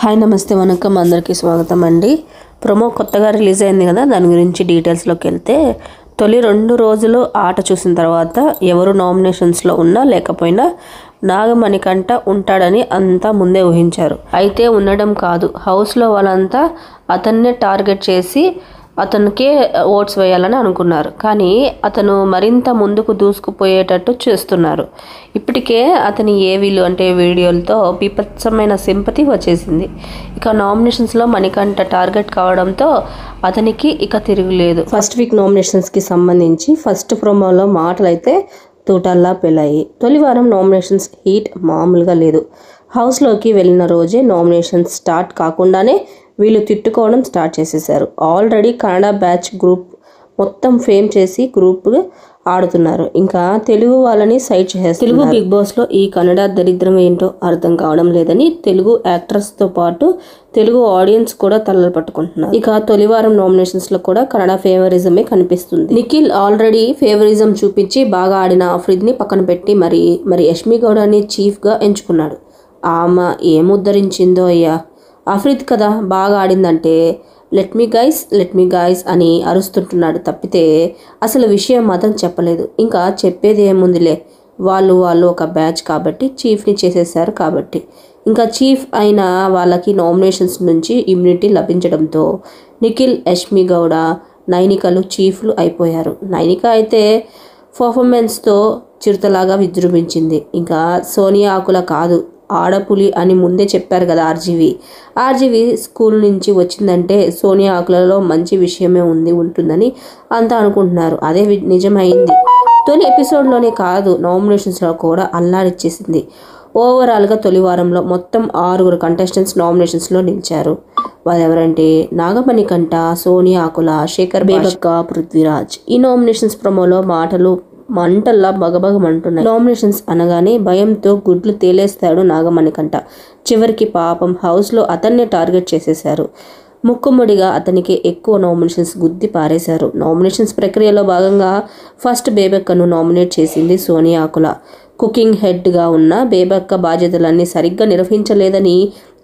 Hi నమస్తే వనకం అందరికీ స్వాగతం అండి. ప్రోమో కొత్తగా రిలీజ్ అయింది కదా, దాని గురించి డీటెయిల్స్లోకి వెళ్తే తొలి 2 రోజులు ఆట చూసిన తర్వాత ఎవరు నామినేషన్స్లో ఉన్నా లేకపోయినా నాగమణికంట ఉంటాడని అంతా ముందే ఊహించారు. అయితే ఉండడం కాదు, హౌస్లో వాళ్ళంతా అతన్నే టార్గెట్ చేసి అతనికే ఓట్స్ వేయాలని అనుకున్నారు. కానీ అతను మరింత ముందుకు దూసుకుపోయేటట్టు చేస్తున్నారు. ఇప్పటికే అతని ఏవీలు అంటే వీడియోలతో బీభత్సమైన సింపతి వచ్చేసింది. ఇక నామినేషన్స్లో మణికంఠ టార్గెట్ కావడంతో అతనికి ఇక తిరుగులేదు. ఫస్ట్ వీక్ నామినేషన్స్కి సంబంధించి ఫస్ట్ ప్రోమోలో మాటలు అయితే తూటాల్లా పెళ్ళాయి. తొలి వారం నామినేషన్స్ హీట్ మామూలుగా లేదు. హౌస్లోకి వెళ్ళిన రోజే నామినేషన్స్ స్టార్ట్ కాకుండానే వీళ్ళు తిట్టుకోవడం స్టార్ట్ చేసేసారు. ఆల్రెడీ కన్నడ బ్యాచ్ గ్రూప్ మొత్తం ఫేమ్ చేసి గ్రూప్ ఆడుతున్నారు. ఇంకా తెలుగు వాళ్ళని సైడ్ చేసేస్తారు. తెలుగు బిగ్ బాస్లో ఈ కన్నడ దరిద్రం ఏంటో అర్థం కావడం లేదని తెలుగు యాక్టర్స్తో పాటు తెలుగు ఆడియన్స్ కూడా తలలు పట్టుకుంటున్నారు. ఇక తొలివారం నామినేషన్స్లో కూడా కన్నడ ఫేవరిజమే కనిపిస్తుంది. నిఖిల్ ఆల్రెడీ ఫేవరిజం చూపించి బాగా ఆడిన ఆఫ్రిద్ని పక్కన పెట్టి మరి యష్మి గౌడని చీఫ్గా ఎంచుకున్నాడు. ఆమె ఏముద్ధరించిందో అయ్యా. ఆఫ్రిద్ కదా బాగా ఆడిందంటే లెట్ మీ గైస్ అని అరుస్తుంటున్నాడు తప్పితే అసలు విషయం మాత్రం చెప్పలేదు. ఇంకా చెప్పేది ఏముందిలే, వాళ్ళు ఒక బ్యాచ్ కాబట్టి చీఫ్ని చేసేసారు కాబట్టి. ఇంకా చీఫ్ అయిన వాళ్ళకి నామినేషన్స్ నుంచి ఇమ్యూనిటీ లభించడంతో నిఖిల్, యష్మి గౌడ, నైనికలు చీఫ్లు అయిపోయారు. నైనిక అయితే పర్ఫార్మెన్స్తో చిరుతలాగా విజృంభించింది. ఇంకా సోనియా ఆకుల కాదు, ఆడపులి అని ముందే చెప్పారు కదా ఆర్జీవి స్కూల్ నుంచి వచ్చిందంటే సోనియా ఆకులలో మంచి విషయమే ఉంటుందని అంతా అనుకుంటున్నారు. అదే నిజమైంది. తొలి ఎపిసోడ్లోనే కాదు, నామినేషన్స్లో కూడా అల్లాడిచ్చేసింది. ఓవరాల్గా తొలి వారంలో మొత్తం 6 కంటెస్టెంట్స్ నామినేషన్స్లో నిలిచారు. వాళ్ళెవరంటే నాగమణికంఠ, సోనియా ఆకుల, శేఖర్ బేబక్క, పృథ్వీరాజ్. ఈ నామినేషన్స్ ప్రోమోలో మాటలు మంటల్లా బగబగమంటున్నాయి. నామినేషన్స్ అనగానే భయంతో గుడ్లు తేలేస్తాడు నాగమణికంఠ. చివరికి పాపం హౌస్లో అతన్నే టార్గెట్ చేసేశారు. ముక్కుముడిగా అతనికి ఎక్కువ నామినేషన్స్ గుద్ది పారేశారు. నామినేషన్స్ ప్రక్రియలో భాగంగా ఫస్ట్ బేబక్కను నామినేట్ చేసింది సోనియా ఆకుల. కుకింగ్ హెడ్గా ఉన్న బేబక్క బాధ్యతలన్నీ సరిగ్గా నిర్వహించలేదని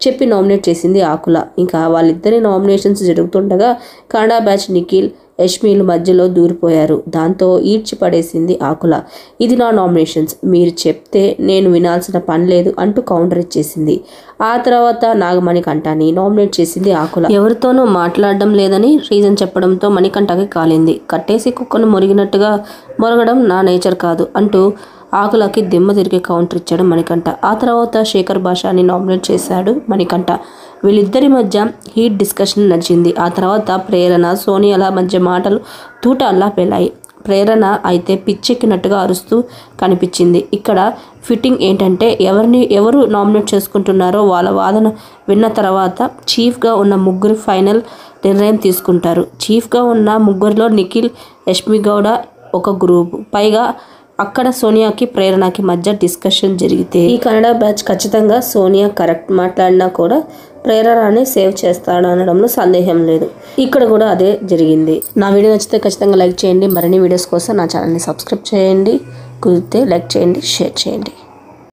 చెప్పి నామినేట్ చేసింది ఆకుల. ఇంకా వాళ్ళిద్దరి నామినేషన్స్ జరుగుతుండగా కన్నడ బ్యాచ్ నిఖిల్, యష్మిలు మధ్యలో దూరిపోయారు. దాంతో ఈడ్చి పడేసింది ఆకుల. ఇది నా నామినేషన్స్, మీరు చెప్తే నేను వినాల్సిన పని లేదు అంటూ కౌంటర్ ఇచ్చేసింది. ఆ తర్వాత నాగమణికంఠని నామినేట్ చేసింది ఆకుల. ఎవరితోనూ మాట్లాడడం లేదని రీజన్ చెప్పడంతో మణికంఠకి కాలింది. కట్టేసి కుక్కను మొరిగినట్టుగా మొరగడం నా నేచర్ కాదు అంటూ ఆకులకి దిమ్మ తిరిగి కౌంటర్ ఇచ్చాడు మణికంఠ. ఆ తర్వాత శేఖర్ భాషని నామినేట్ చేశాడు మణికంఠ. వీళ్ళిద్దరి మధ్య హీట్ డిస్కషన్ నడిచింది. ఆ తర్వాత ప్రేరణ, సోనియాల మధ్య మాటలు తూటాల్లా పెళ్ళాయి. ప్రేరణ అయితే పిచ్చెక్కినట్టుగా అరుస్తూ కనిపించింది. ఇక్కడ ఫిట్టింగ్ ఏంటంటే ఎవరు నామినేట్ చేసుకుంటున్నారో వాళ్ళ వాదన విన్న తర్వాత చీఫ్గా ఉన్న ముగ్గురు ఫైనల్ నిర్ణయం తీసుకుంటారు. చీఫ్గా ఉన్న ముగ్గురిలో నిఖిల్, యష్మి గౌడ ఒక గ్రూప్. పైగా అక్కడ సోనియాకి, ప్రేరణకి మధ్య డిస్కషన్ జరిగితే ఈ కన్నడ బ్యాచ్ ఖచ్చితంగా సోనియా కరెక్ట్ మాట్లాడినా కూడా ప్రేరణని సేవ్ చేస్తాడనడంలో సందేహం లేదు. ఇక్కడ కూడా అదే జరిగింది. నా వీడియో నచ్చితే ఖచ్చితంగా లైక్ చేయండి. మరిన్ని వీడియోస్ కోసం నా ఛానల్ని సబ్స్క్రైబ్ చేయండి. కుదిరితే లైక్ చేయండి, షేర్ చేయండి.